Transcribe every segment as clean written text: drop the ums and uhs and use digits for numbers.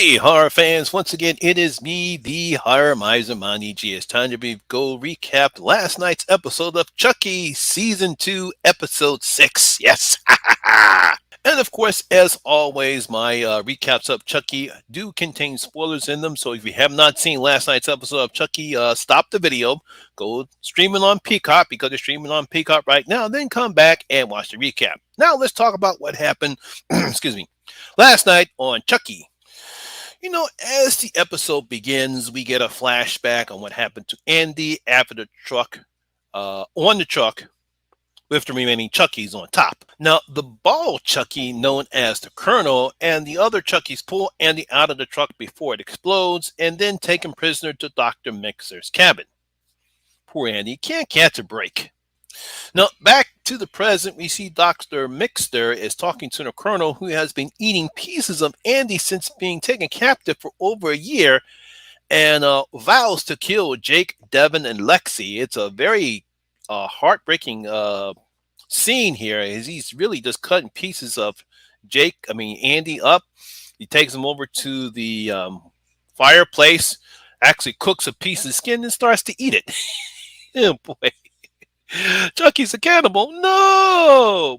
Hey, horror fans! Once again, it is me, the horror miser Monty G. It's time to go recap last night's episode of Chucky, Season 2, Episode 6. Yes! And of course, as always, my recaps of Chucky do contain spoilers in them. So if you have not seen last night's episode of Chucky, stop the video, go stream it on Peacock because it's streaming on Peacock right now, then come back and watch the recap. Now let's talk about what happened, excuse me, last night on Chucky. As the episode begins, we get a flashback on what happened to Andy after the truck, on the truck, with the remaining Chuckies on top. Now, the bald Chucky, known as the Colonel, and the other Chuckies pull Andy out of the truck before it explodes and then take him prisoner to Dr. Mixer's cabin. Poor Andy can't catch a break. Now, back to the present, we see Dr. Mixter is talking to the Colonel, who has been eating pieces of Andy since being taken captive for over a year, and vows to kill Jake, Devin, and Lexi. It's a very heartbreaking scene here, as he's really just cutting pieces of Andy up. He takes him over to the fireplace, actually cooks a piece of skin, and starts to eat it. Oh boy. Chucky's a cannibal. No!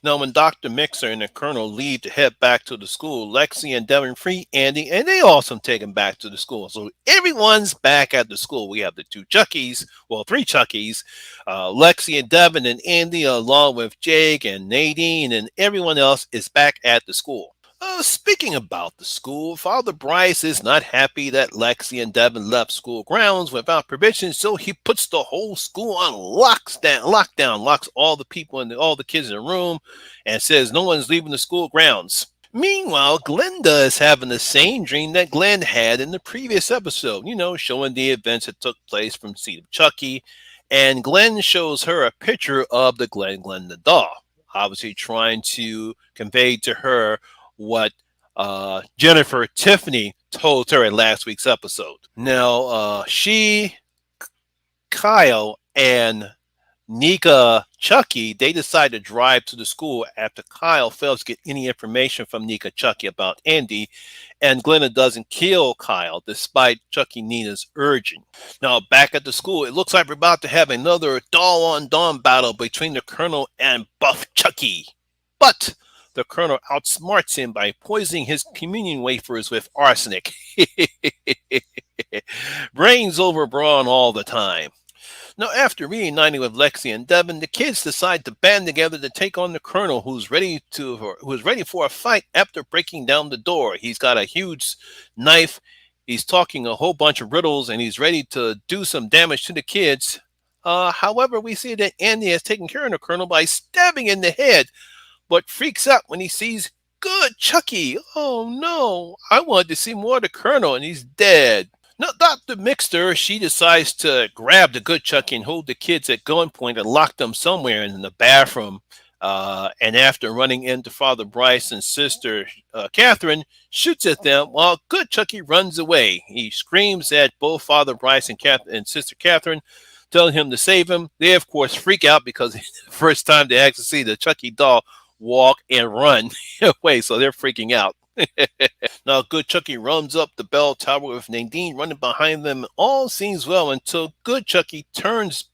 Now, when Dr. Mixer and the Colonel leave to head back to the school, Lexi and Devin free Andy, and they also take him back to the school. So everyone's back at the school. We have the two Chuckies, well, three Chuckies, Lexi and Devin and Andy, along with Jake and Nadine, and everyone else is back at the school. Speaking about the school, Father Bryce is not happy that Lexi and Devin left school grounds without permission, so he puts the whole school on lockdown, locks all the people and all the kids in the room, and says no one's leaving the school grounds. Meanwhile, Glenda is having the same dream that Glenn had in the previous episode, showing the events that took place from Seed of Chucky, and Glenn shows her a picture of the Glenda doll, obviously trying to convey to her what Jennifer Tiffany told her in last week's episode. Now, Kyle, and Nika Chucky, they decide to drive to the school after Kyle fails to get any information from Nika Chucky about Andy, and Glenna doesn't kill Kyle despite Chucky Nina's urging. Now, back at the school, it looks like we're about to have another doll-on-doll battle between the Colonel and Buff Chucky. But the Colonel outsmarts him by poisoning his communion wafers with arsenic. Brains over brawn all the time. Now, after reuniting with Lexi and Devin, the kids decide to band together to take on the Colonel, who's ready for a fight after breaking down the door. He's got a huge knife. He's talking a whole bunch of riddles, and he's ready to do some damage to the kids. However, we see that Andy has taken care of the Colonel by stabbing in the head, but freaks out when he sees good Chucky. Oh no, I wanted to see more of the Colonel, and he's dead. Now, Dr. Mixter, she decides to grab the good Chucky and hold the kids at gunpoint and lock them somewhere in the bathroom. And after running into Father Bryce and Sister Catherine, shoots at them while good Chucky runs away. He screams at both Father Bryce and Sister Catherine, telling him to save him. They, of course, freak out because it's the first time they actually see the Chucky doll walk and run away, so they're freaking out. Now, good Chucky runs up the bell tower with Nadine running behind them. All seems well until good Chucky turns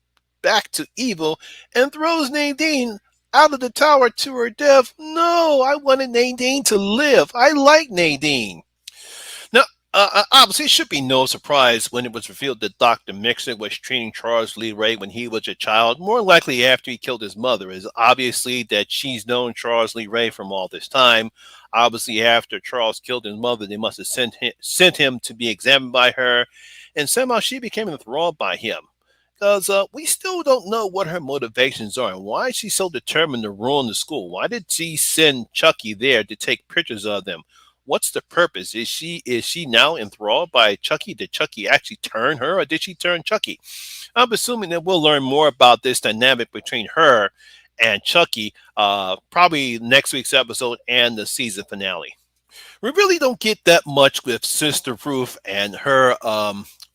back to evil and throws Nadine out of the tower to her death. No, I wanted Nadine to live. I like Nadine. Now, obviously, it should be no surprise when it was revealed that Dr. Mixer was treating Charles Lee Ray when he was a child, more likely after he killed his mother. Is obviously that she's known Charles Lee Ray from all this time. Obviously, after Charles killed his mother, they must have sent him to be examined by her, and somehow she became enthralled by him. Because we still don't know what her motivations are and why she's so determined to ruin the school. Why did she send Chucky there to take pictures of them? What's the purpose? Is she now enthralled by Chucky? Did Chucky actually turn her, or did she turn Chucky? I'm assuming that we'll learn more about this dynamic between her and Chucky, probably next week's episode and the season finale. We really don't get that much with Sister Ruth and her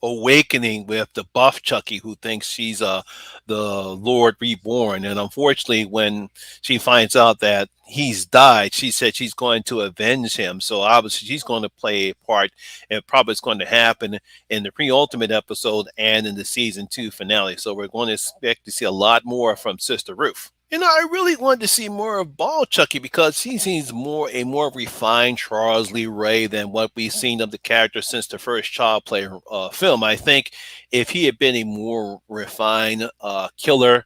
awakening with the buff Chucky who thinks she's the Lord reborn. And unfortunately, when she finds out that he's died, she said she's going to avenge him. So obviously she's going to play a part, and probably it's going to happen in the pre-ultimate episode and in the season 2 finale. So we're going to expect to see a lot more from Sister Ruth. I really wanted to see more of Ball Chucky because he seems more a more refined Charles Lee Ray than what we've seen of the character since the first Child Play film. I think if he had been a more refined killer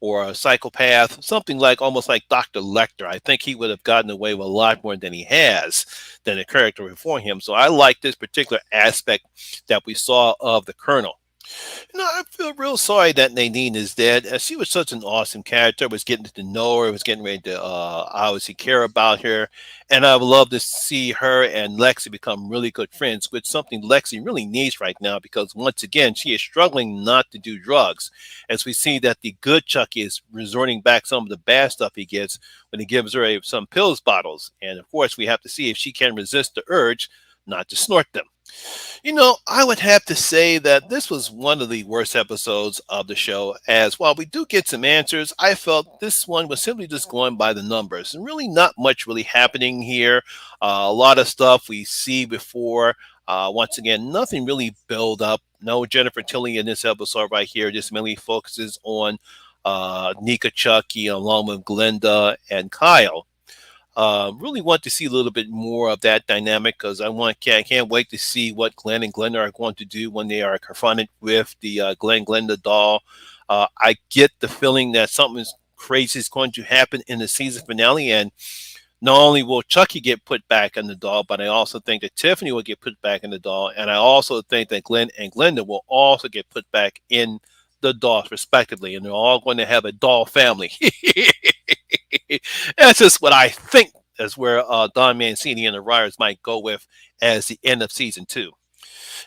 or a psychopath, something like almost like Dr. Lecter, I think he would have gotten away with a lot more than he has than the character before him. So I like this particular aspect that we saw of the Colonel. I feel real sorry that Nadine is dead. She was such an awesome character. I was getting to know her. I was getting ready to obviously care about her. And I would love to see her and Lexi become really good friends, which something Lexi really needs right now because, once again, she is struggling not to do drugs. As we see that the good Chucky is resorting back some of the bad stuff he gets when he gives her some pills bottles. And, of course, we have to see if she can resist the urge not to snort them. I would have to say that this was one of the worst episodes of the show, as while we do get some answers, I felt this one was simply just going by the numbers and really not much really happening here. A lot of stuff we see before. Once again, nothing really build up. No Jennifer Tilly in this episode right here. Just mainly focuses on Nika Chucky along with Glenda and Kyle. Really want to see a little bit more of that dynamic because I can't wait to see what Glenn and Glenda are going to do when they are confronted with the Glenn Glenda doll. I get the feeling that something crazy is going to happen in the season finale, and not only will Chucky get put back in the doll, but I also think that Tiffany will get put back in the doll, and I also think that Glenn and Glenda will also get put back in the dolls respectively, and they're all going to have a doll family. That's just what I think is where Don Mancini and the writers might go with as the end of season 2.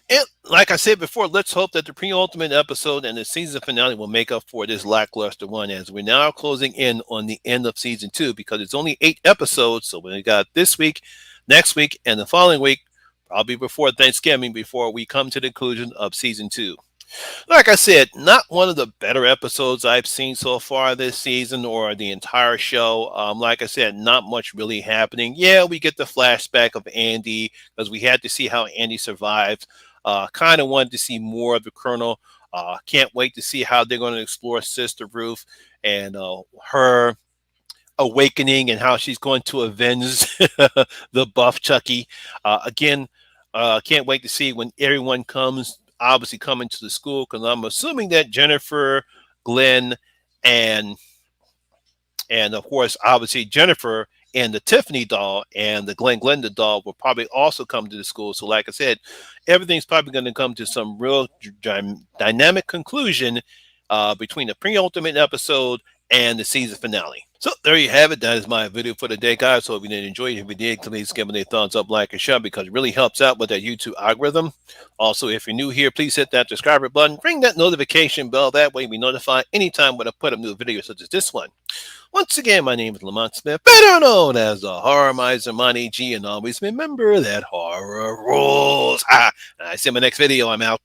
And like I said before, let's hope that the pre-ultimate episode and the season finale will make up for this lackluster one, as we're now closing in on the end of season 2 because it's only 8 episodes. So we got this week, next week, and the following week, probably before Thanksgiving, before we come to the conclusion of season 2. Like I said, not one of the better episodes I've seen so far this season or the entire show. Like I said, not much really happening. Yeah, we get the flashback of Andy because we had to see how Andy survived. Kind of wanted to see more of the Colonel. Can't wait to see how they're going to explore Sister Ruth and her awakening and how she's going to avenge the buff Chucky. Again, can't wait to see when everyone comes, obviously coming to the school, because I'm assuming that Jennifer, Glenn, and of course, obviously Jennifer and the Tiffany doll and the Glenn Glenda doll will probably also come to the school. So, like I said, everything's probably going to come to some real dynamic conclusion between the pre-ultimate episode and the season finale. So there you have it. That is my video for the day, guys. Hope you did enjoy it. If you did, please give it a thumbs up, like, and share because it really helps out with that YouTube algorithm. Also, if you're new here, please hit that subscribe button. Ring that notification bell. That way we notify anytime when I put up new videos such as this one. Once again, my name is Lamont Smith, better known as the Horror Miser Monty G, and always remember that horror rules. And I see you in my next video. I'm out.